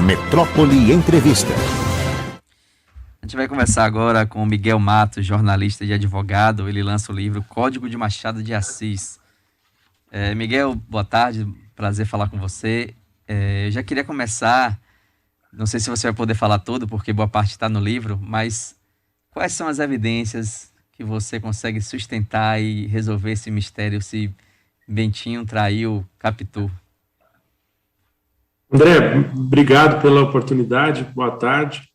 Metrópole Entrevista. A gente vai conversar agora com o Miguel Matos, jornalista e advogado. Ele lança o livro Código de Machado de Assis. Miguel, boa tarde, prazer falar com você. Eu já queria começar, não sei se você vai poder falar tudo, porque boa parte está no livro, mas quais são as evidências que você consegue sustentar e resolver esse mistério se Bentinho traiu Capitu? André, obrigado pela oportunidade, boa tarde.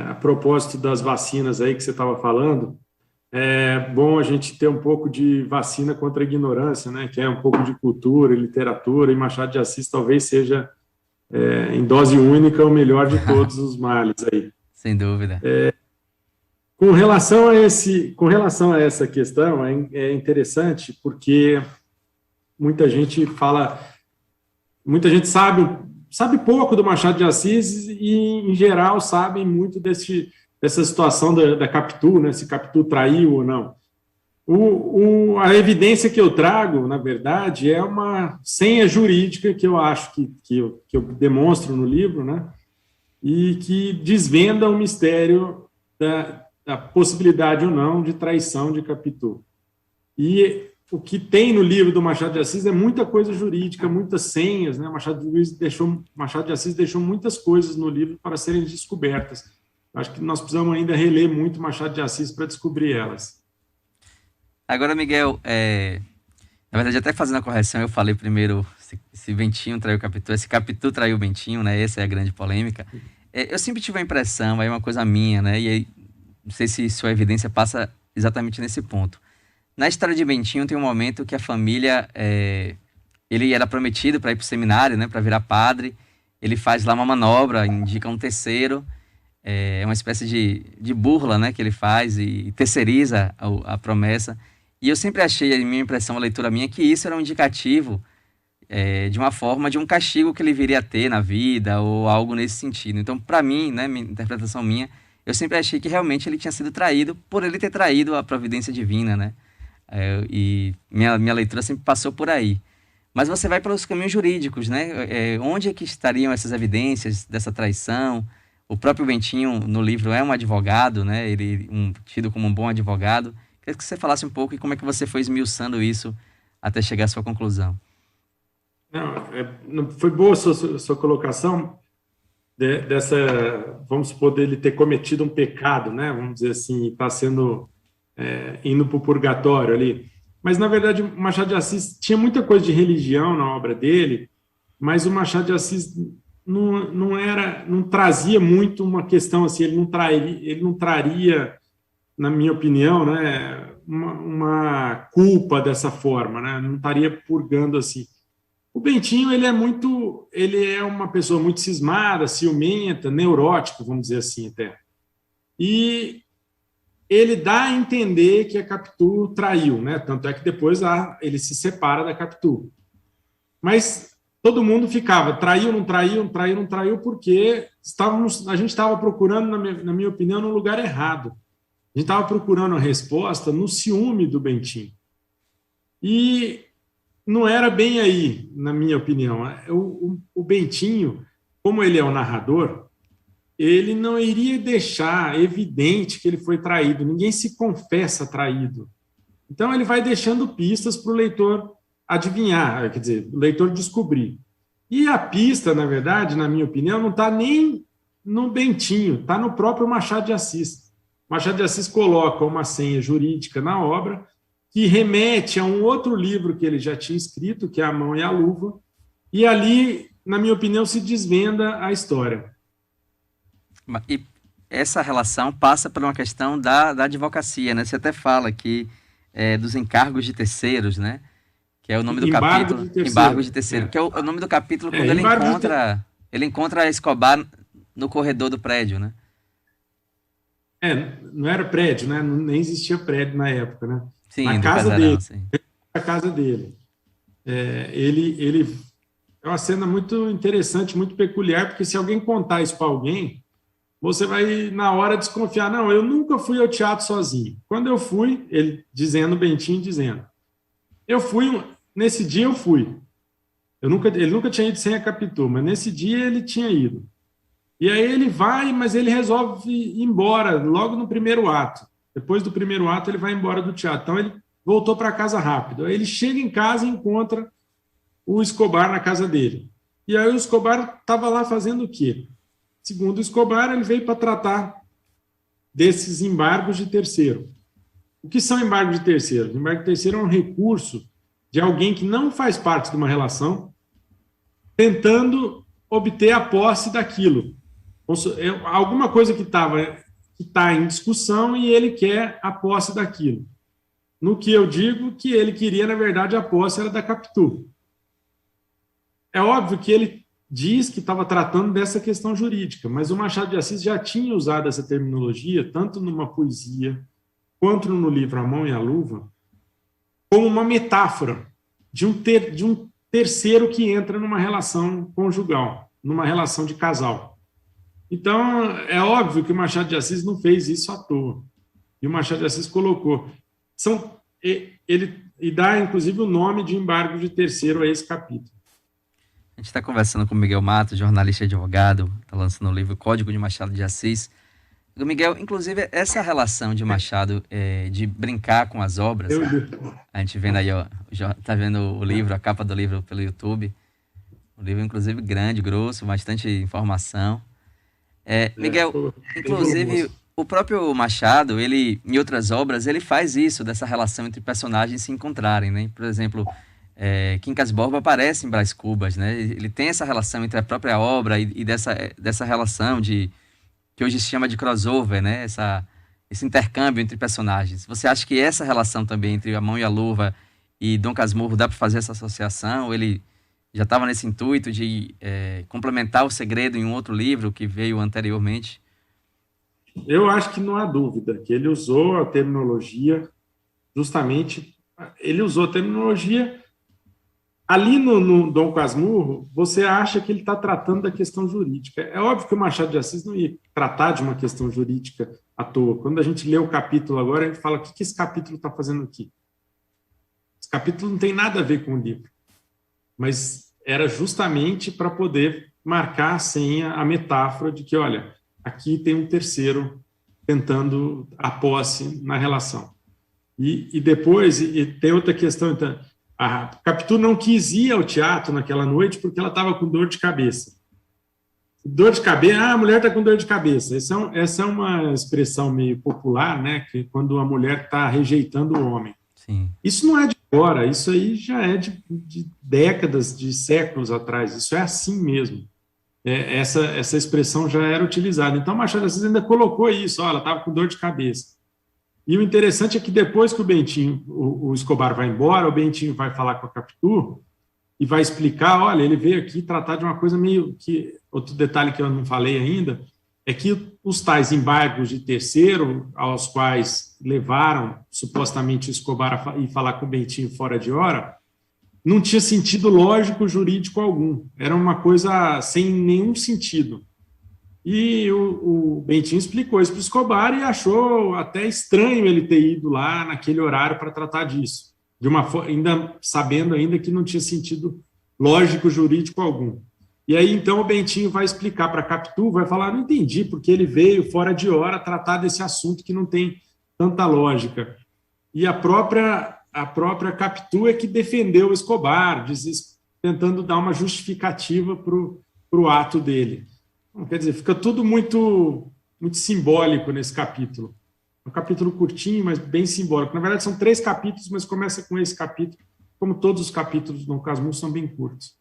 A propósito das vacinas aí que você estava falando, é bom a gente ter um pouco de vacina contra a ignorância, né? Que é um pouco de cultura, literatura, e Machado de Assis talvez seja, em dose única, o melhor de todos os males aí. Sem dúvida. Com relação a essa questão, é interessante porque muita gente sabe pouco do Machado de Assis e, em geral, sabem muito dessa situação da Capitu, né, se Capitu traiu ou não. A evidência que eu trago, na verdade, é uma senha jurídica que eu acho que eu demonstro no livro, né, e que desvenda o mistério da possibilidade ou não de traição de Capitu. E o que tem no livro do Machado de Assis é muita coisa jurídica, muitas senhas, né? Machado de Assis deixou muitas coisas no livro para serem descobertas. Acho que nós precisamos ainda reler muito Machado de Assis para descobrir elas. Agora, Miguel, na verdade, até fazendo a correção, eu falei primeiro se Bentinho traiu Capitu, se Capitu traiu Bentinho, né? Essa é a grande polêmica. Eu sempre tive a impressão, aí é uma coisa minha, né? E aí, não sei se sua evidência passa exatamente nesse ponto. Na história de Bentinho tem um momento que a família, ele era prometido para ir para o seminário, né, para virar padre. Ele faz lá uma manobra, indica um terceiro, é uma espécie de burla, né, que ele faz e terceiriza a promessa. E eu sempre achei, a minha impressão, a leitura minha, que isso era um indicativo de uma forma de um castigo que ele viria a ter na vida ou algo nesse sentido. Então, para mim, né, interpretação minha, eu sempre achei que realmente ele tinha sido traído por ele ter traído a providência divina, né? E minha leitura sempre passou por aí. Mas você vai pelos caminhos jurídicos, né? Onde é que estariam essas evidências dessa traição? O próprio Bentinho, no livro, é um advogado, né? Ele tido como um bom advogado. Queria que você falasse um pouco e como é que você foi esmiuçando isso até chegar à sua conclusão. Não foi boa a sua colocação vamos supor, dele ter cometido um pecado, né? Vamos dizer assim, está sendo... indo para o purgatório ali. Mas, na verdade, o Machado de Assis tinha muita coisa de religião na obra dele, mas o Machado de Assis não trazia muito uma questão assim, ele não traria, na minha opinião, né, uma culpa dessa forma, né, não estaria purgando assim. O Bentinho, ele é uma pessoa muito cismada, ciumenta, neurótico, vamos dizer assim até. E ele dá a entender que a Capitu traiu, né? Tanto é que depois ele se separa da Capitu. Mas todo mundo ficava, traiu, não traiu, não traiu, não traiu, porque a gente estava procurando, na minha opinião, no lugar errado. A gente estava procurando a resposta no ciúme do Bentinho. E não era bem aí, na minha opinião. O Bentinho, como ele é o narrador, ele não iria deixar evidente que ele foi traído. Ninguém se confessa traído. Então, ele vai deixando pistas para o leitor adivinhar, quer dizer, o leitor descobrir. E a pista, na verdade, na minha opinião, não está nem no Bentinho, está no próprio Machado de Assis. Machado de Assis coloca uma senha jurídica na obra que remete a um outro livro que ele já tinha escrito, que é A Mão e a Luva, e ali, na minha opinião, se desvenda a história. E essa relação passa por uma questão da advocacia, né? Você até fala que dos encargos de terceiros, né? Que é o nome do capítulo. Embargos de terceiro. Que é o nome do capítulo quando ele encontra a Escobar no corredor do prédio, né? Não era prédio, né? Nem existia prédio na época, né? Sim, na casa dele. Sim. Na casa dele. Ele é uma cena muito interessante, muito peculiar, porque se alguém contar isso para alguém, você vai, na hora, desconfiar. Não, eu nunca fui ao teatro sozinho. Quando eu fui, ele dizendo, Bentinho dizendo, nesse dia eu fui. Ele nunca tinha ido sem a Capitu, mas nesse dia ele tinha ido. E aí ele vai, mas ele resolve ir embora logo no primeiro ato. Depois do primeiro ato, ele vai embora do teatro. Então ele voltou para casa rápido. Aí ele chega em casa e encontra o Escobar na casa dele. E aí o Escobar estava lá fazendo o quê? Segundo o Escobar, ele veio para tratar desses embargos de terceiro. O que são embargos de terceiro? Embargo de terceiro é um recurso de alguém que não faz parte de uma relação tentando obter a posse daquilo. Alguma coisa que está em discussão e ele quer a posse daquilo. No que eu digo que ele queria, na verdade, a posse era da Capitu. É óbvio que ele diz que estava tratando dessa questão jurídica, mas o Machado de Assis já tinha usado essa terminologia, tanto numa poesia, quanto no livro A Mão e a Luva, como uma metáfora de um terceiro que entra numa relação conjugal, numa relação de casal. Então, é óbvio que o Machado de Assis não fez isso à toa. E o Machado de Assis colocou. Ele dá, inclusive, o nome de embargo de terceiro a esse capítulo. A gente está conversando com o Miguel Matos, jornalista e advogado, está lançando o livro Código de Machado de Assis. Miguel, inclusive, essa relação de Machado de brincar com as obras, a gente vendo aí, ó, tá vendo o livro, a capa do livro pelo YouTube. O livro, inclusive, grande, grosso, bastante informação. Miguel, inclusive, o próprio Machado, ele, em outras obras, ele faz isso, dessa relação entre personagens se encontrarem, né? Por exemplo, Quincas Borba aparece em Brás Cubas, né? Ele tem essa relação entre a própria obra e dessa relação que hoje se chama de crossover, né? Esse intercâmbio entre personagens. Você acha que essa relação também entre A Mão e a Luva e Dom Casmurro dá para fazer essa associação? Ele já estava nesse intuito de complementar o segredo em um outro livro que veio anteriormente? Eu acho que não há dúvida que ele usou a terminologia justamente... Ele usou a terminologia... Ali no Dom Casmurro, você acha que ele está tratando da questão jurídica. É óbvio que o Machado de Assis não ia tratar de uma questão jurídica à toa. Quando a gente lê o capítulo agora, a gente fala, o que esse capítulo está fazendo aqui? Esse capítulo não tem nada a ver com o livro. Mas era justamente para poder marcar assim a metáfora de que, olha, aqui tem um terceiro tentando a posse na relação. E depois, tem outra questão, então... A Capitu não quis ir ao teatro naquela noite porque ela estava com dor de cabeça. Dor de cabeça, a mulher está com dor de cabeça. Essa é uma expressão meio popular, né? Que quando a mulher está rejeitando o homem. Sim. Isso não é de agora, isso aí já é de décadas, de séculos atrás. Isso é assim mesmo. Essa expressão já era utilizada. Então, Machado de Assis ainda colocou isso, ela estava com dor de cabeça. E o interessante é que depois que o Bentinho, o Escobar vai embora, o Bentinho vai falar com a Capitu e vai explicar, olha, ele veio aqui tratar de uma coisa meio que... Outro detalhe que eu não falei ainda é que os tais embargos de terceiro, aos quais levaram supostamente o Escobar a ir falar com o Bentinho fora de hora, não tinha sentido lógico jurídico algum. Era uma coisa sem nenhum sentido. E o Bentinho explicou isso para o Escobar e achou até estranho ele ter ido lá naquele horário para tratar disso, ainda sabendo ainda que não tinha sentido lógico jurídico algum. E aí, então, o Bentinho vai explicar para a Capitu, vai falar, não entendi, porque ele veio fora de hora tratar desse assunto que não tem tanta lógica. E a própria Capitu é que defendeu o Escobar, tentando dar uma justificativa para o ato dele. Quer dizer, fica tudo muito, muito simbólico nesse capítulo. Um capítulo curtinho, mas bem simbólico. Na verdade, são 3 capítulos, mas começa com esse capítulo. Como todos os capítulos do Dom Casmurro são bem curtos.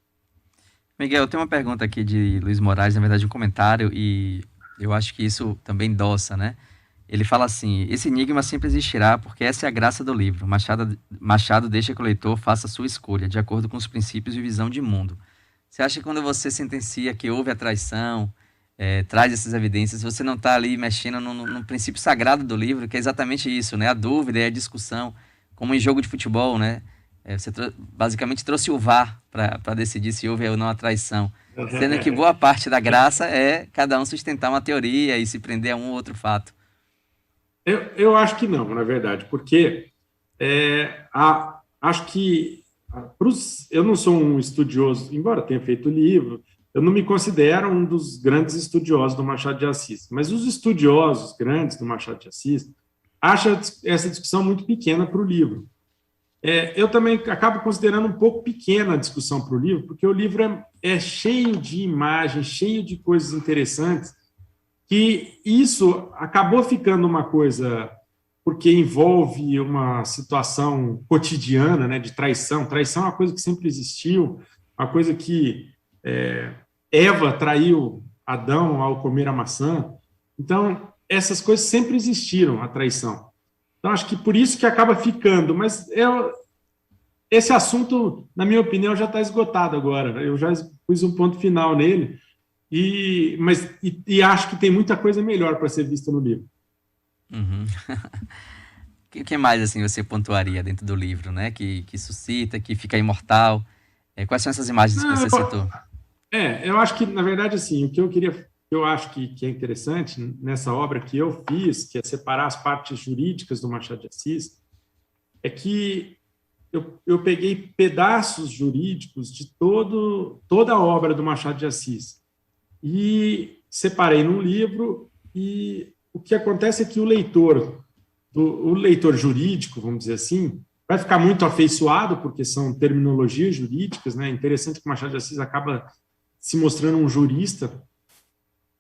Miguel, tem uma pergunta aqui de Luiz Moraes, na verdade um comentário, e eu acho que isso também endossa, né? Ele fala assim, esse enigma sempre existirá porque essa é a graça do livro. Machado deixa que o leitor faça a sua escolha, de acordo com os princípios e visão de mundo. Você acha que quando você sentencia que houve a traição, traz essas evidências, você não está ali mexendo no princípio sagrado do livro, que é exatamente isso, né? A dúvida e a discussão, como em jogo de futebol, né? Você basicamente trouxe o VAR para decidir se houve ou não a traição. Sendo que boa parte da graça é cada um sustentar uma teoria e se prender a um ou outro fato. Eu acho que não, na verdade, porque acho que eu não sou um estudioso, embora tenha feito o livro, eu não me considero um dos grandes estudiosos do Machado de Assis, mas os estudiosos grandes do Machado de Assis acham essa discussão muito pequena para o livro. Eu também acabo considerando um pouco pequena a discussão para o livro, porque o livro é cheio de imagens, cheio de coisas interessantes, que isso acabou ficando uma coisa porque envolve uma situação cotidiana, né, de traição. Traição é uma coisa que sempre existiu, uma coisa que Eva traiu Adão ao comer a maçã. Então, essas coisas sempre existiram, a traição. Então, acho que por isso que acaba ficando. Mas esse assunto, na minha opinião, já está esgotado agora. Eu já pus um ponto final nele, mas acho que tem muita coisa melhor para ser vista no livro. Uhum. O que mais assim você pontuaria dentro do livro, né? Que suscita, que fica imortal? Quais são essas imagens que você citou? Eu acho que, na verdade, assim, o que eu acho que é interessante nessa obra que eu fiz, que é separar as partes jurídicas do Machado de Assis, é que eu peguei pedaços jurídicos de toda a obra do Machado de Assis e separei num livro, e o que acontece é que o leitor jurídico, vamos dizer assim, vai ficar muito afeiçoado, porque são terminologias jurídicas, né? É interessante que o Machado de Assis acaba se mostrando um jurista,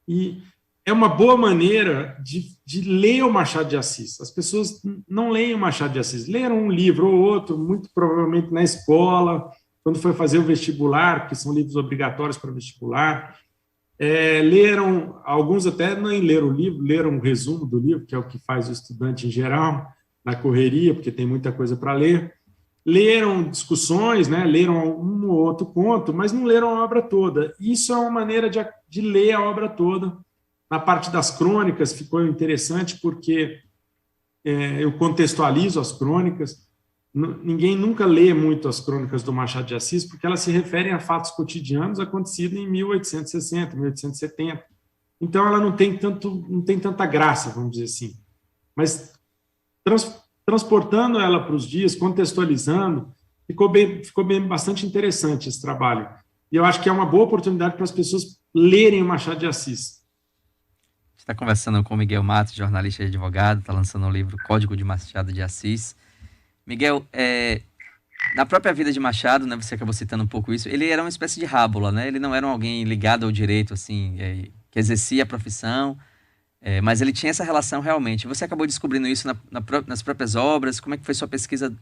e é uma boa maneira de ler o Machado de Assis. As pessoas não leem o Machado de Assis, leram um livro ou outro, muito provavelmente na escola, quando foi fazer o vestibular, que são livros obrigatórios para vestibular. Leram, alguns até nem leram o livro, leram um resumo do livro, que é o que faz o estudante em geral, na correria, porque tem muita coisa para ler. Leram discussões, né? Leram um ou outro conto, mas não leram a obra toda. Isso é uma maneira de ler a obra toda. Na parte das crônicas ficou interessante, porque eu contextualizo as crônicas. Ninguém nunca lê muito as crônicas do Machado de Assis, porque elas se referem a fatos cotidianos acontecidos em 1860, 1870. Então, ela não tem tanta graça, vamos dizer assim. Mas transportando ela para os dias, contextualizando, ficou bastante interessante esse trabalho. E eu acho que é uma boa oportunidade para as pessoas lerem o Machado de Assis. Está conversando com o Miguel Matos, jornalista e advogado, está lançando o livro Código de Machado de Assis. Miguel, na própria vida de Machado, né, você acabou citando um pouco isso, ele era uma espécie de rábula, né? Ele não era alguém ligado ao direito, assim, que exercia a profissão, mas ele tinha essa relação realmente. Você acabou descobrindo isso nas próprias obras? Como é que foi sua pesquisa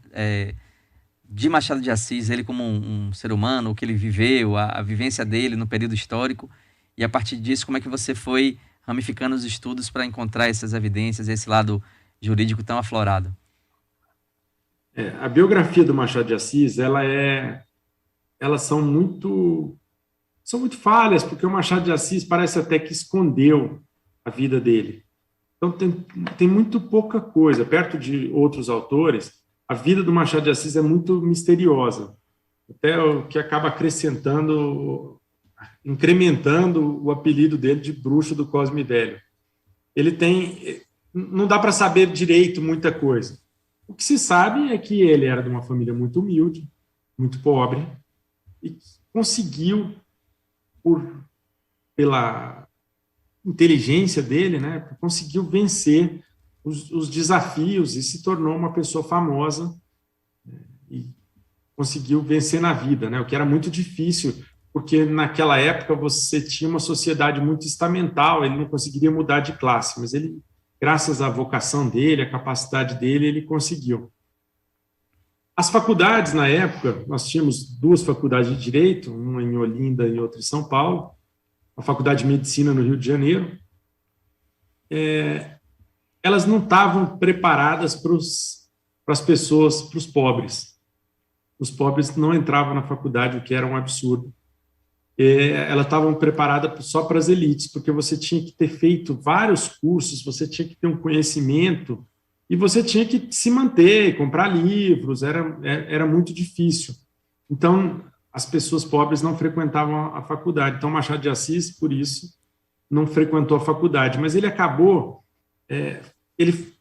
de Machado de Assis, ele como um ser humano, o que ele viveu, a vivência dele no período histórico, e a partir disso, como é que você foi ramificando os estudos para encontrar essas evidências, esse lado jurídico tão aflorado? A biografia do Machado de Assis, elas são muito falhas, porque o Machado de Assis parece até que escondeu a vida dele. Então, tem muito pouca coisa. Perto de outros autores, a vida do Machado de Assis é muito misteriosa, até o que acaba incrementando o apelido dele de bruxo do Cosme Velho. Não dá para saber direito muita coisa. O que se sabe é que ele era de uma família muito humilde, muito pobre, e conseguiu, pela inteligência dele, né, conseguiu vencer os desafios e se tornou uma pessoa famosa, e conseguiu vencer na vida, né, o que era muito difícil, porque naquela época você tinha uma sociedade muito estamental, ele não conseguiria mudar de classe, mas ele, graças à vocação dele, à capacidade dele, ele conseguiu. As faculdades, na época, nós tínhamos 2 faculdades de Direito, uma em Olinda e outra em São Paulo, a Faculdade de Medicina no Rio de Janeiro. Elas não estavam preparadas para as pessoas, para os pobres. Os pobres não entravam na faculdade, o que era um absurdo. Elas estavam preparadas só para as elites, porque você tinha que ter feito vários cursos, você tinha que ter um conhecimento, e você tinha que se manter, comprar livros, era muito difícil. Então, as pessoas pobres não frequentavam a faculdade. Então, Machado de Assis, por isso, não frequentou a faculdade. Mas ele acabou... ele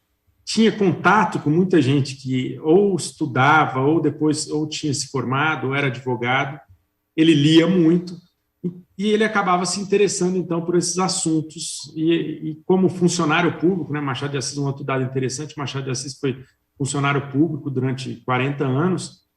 tinha contato com muita gente que ou estudava, ou depois ou tinha se formado, ou era advogado. Ele lia muito e ele acabava se interessando, então, por esses assuntos. E como funcionário público, né, Machado de Assis, um outro dado interessante, Machado de Assis foi funcionário público durante 40 anos,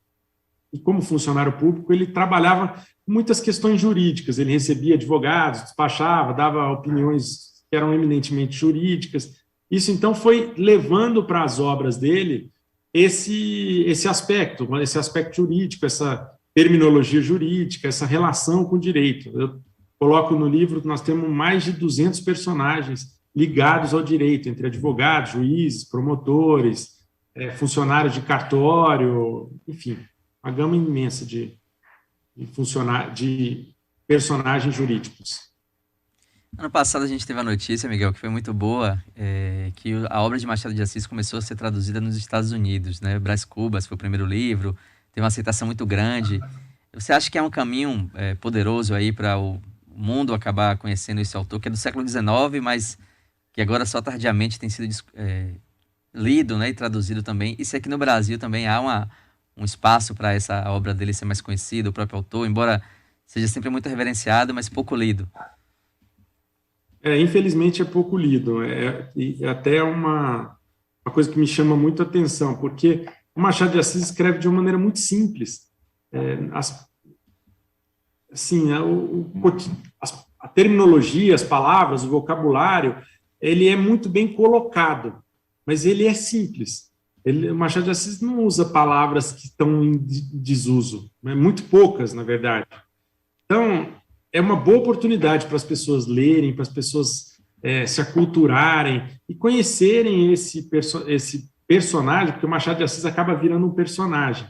e como funcionário público ele trabalhava com muitas questões jurídicas, ele recebia advogados, despachava, dava opiniões que eram eminentemente jurídicas. Isso, então, foi levando para as obras dele esse aspecto jurídico, essa terminologia jurídica, essa relação com o direito. Eu coloco no livro que nós temos mais de 200 personagens ligados ao direito, entre advogados, juízes, promotores, funcionários de cartório, enfim, uma gama imensa de personagens jurídicos. Ano passado a gente teve a notícia, Miguel, que foi muito boa, que a obra de Machado de Assis começou a ser traduzida nos Estados Unidos, né? Brás Cubas foi o primeiro livro, teve uma aceitação muito grande. Você acha que é um caminho poderoso aí para o mundo acabar conhecendo esse autor, que é do século XIX, mas que agora só tardiamente tem sido lido, né, e traduzido também? E se aqui no Brasil também há um espaço para essa obra dele ser mais conhecida, o próprio autor, embora seja sempre muito reverenciado, mas pouco lido? Infelizmente é pouco lido. E até uma coisa que me chama muito a atenção, porque o Machado de Assis escreve de uma maneira muito simples. A terminologia, as palavras, o vocabulário, ele é muito bem colocado, mas ele é simples. O Machado de Assis não usa palavras que estão em desuso, né? Muito poucas, na verdade. Então, é uma boa oportunidade para as pessoas lerem, para as pessoas se aculturarem e conhecerem esse personagem, porque o Machado de Assis acaba virando um personagem.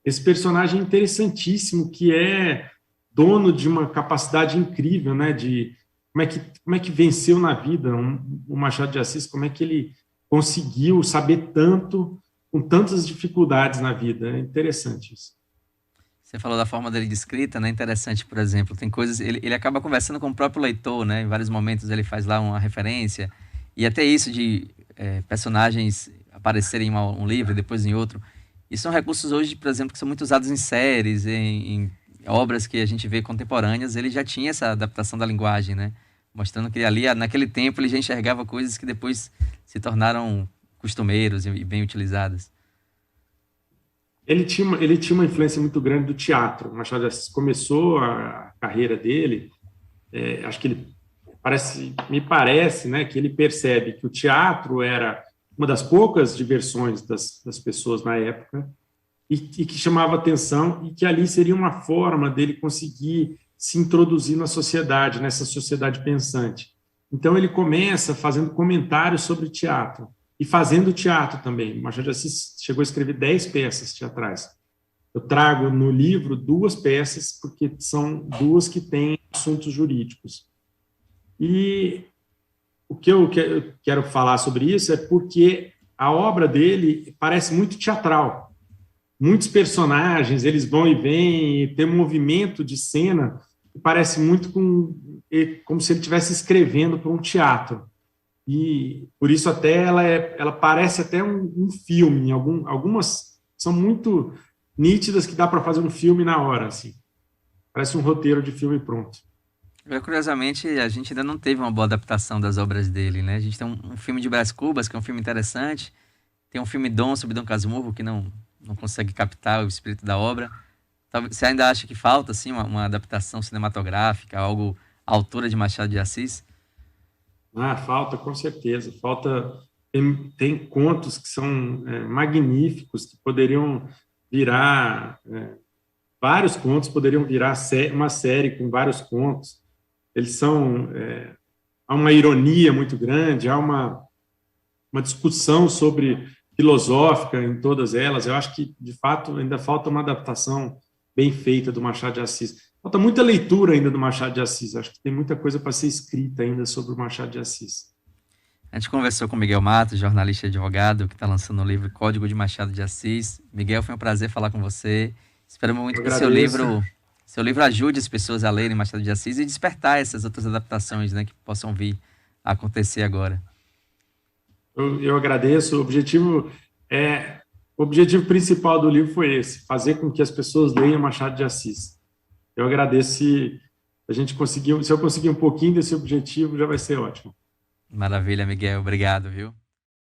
Esse personagem interessantíssimo, que é dono de uma capacidade incrível, né, de como é que venceu na vida o Machado de Assis, como é que ele conseguiu saber tanto, com tantas dificuldades na vida. É interessante isso. Você falou da forma dele de escrita, né? Interessante, por exemplo, tem coisas... Ele acaba conversando com o próprio leitor, né? Em vários momentos ele faz lá uma referência. E até isso de personagens aparecerem em um livro e depois em outro. E são recursos hoje, por exemplo, que são muito usados em séries, em obras que a gente vê contemporâneas. Ele já tinha essa adaptação da linguagem, né? Mostrando que ali, naquele tempo, ele já enxergava coisas que depois se tornaram costumeiros e bem utilizadas. Ele tinha uma influência muito grande do teatro. O Machado de Assis começou a carreira dele, acho que me parece, né, que ele percebe que o teatro era uma das poucas diversões das pessoas na época e que chamava atenção e que ali seria uma forma dele conseguir se introduzir na sociedade, nessa sociedade pensante. Então ele começa fazendo comentários sobre teatro. E fazendo teatro também. O Machado de Assis chegou a escrever 10 peças teatrais. Eu trago no livro 2 peças, porque são 2 que têm assuntos jurídicos. E o que eu quero falar sobre isso é porque a obra dele parece muito teatral. Muitos personagens, eles vão e vêm, e tem um movimento de cena que parece muito como se ele estivesse escrevendo para um teatro. E por isso até ela parece até um filme. Algumas são muito nítidas que dá para fazer um filme na hora, assim. Parece um roteiro de filme pronto. Curiosamente, a gente ainda não teve uma boa adaptação das obras dele, né? A gente tem um filme de Brás Cubas, que é um filme interessante. Tem um filme Dom sobre Dom Casmurro, que não consegue captar o espírito da obra. Você ainda acha que falta, assim, uma adaptação cinematográfica, algo à altura de Machado de Assis? Falta, com certeza. Tem contos que são magníficos, que poderiam virar... vários contos poderiam virar uma série com vários contos. Eles são... há uma ironia muito grande, há uma discussão filosófica em todas elas. Eu acho que, de fato, ainda falta uma adaptação bem feita do Machado de Assis. Falta muita leitura ainda do Machado de Assis. Acho que tem muita coisa para ser escrita ainda sobre o Machado de Assis. A gente conversou com o Miguel Matos, jornalista e advogado, que está lançando o livro Código de Machado de Assis. Miguel, foi um prazer falar com você. Espero muito que o seu livro ajude as pessoas a lerem Machado de Assis e despertar essas outras adaptações, né, que possam vir a acontecer agora. Eu agradeço. O objetivo principal do livro foi esse, fazer com que as pessoas leiam Machado de Assis. Eu agradeço se a gente conseguiu, se eu conseguir um pouquinho desse objetivo, já vai ser ótimo. Maravilha, Miguel. Obrigado, viu?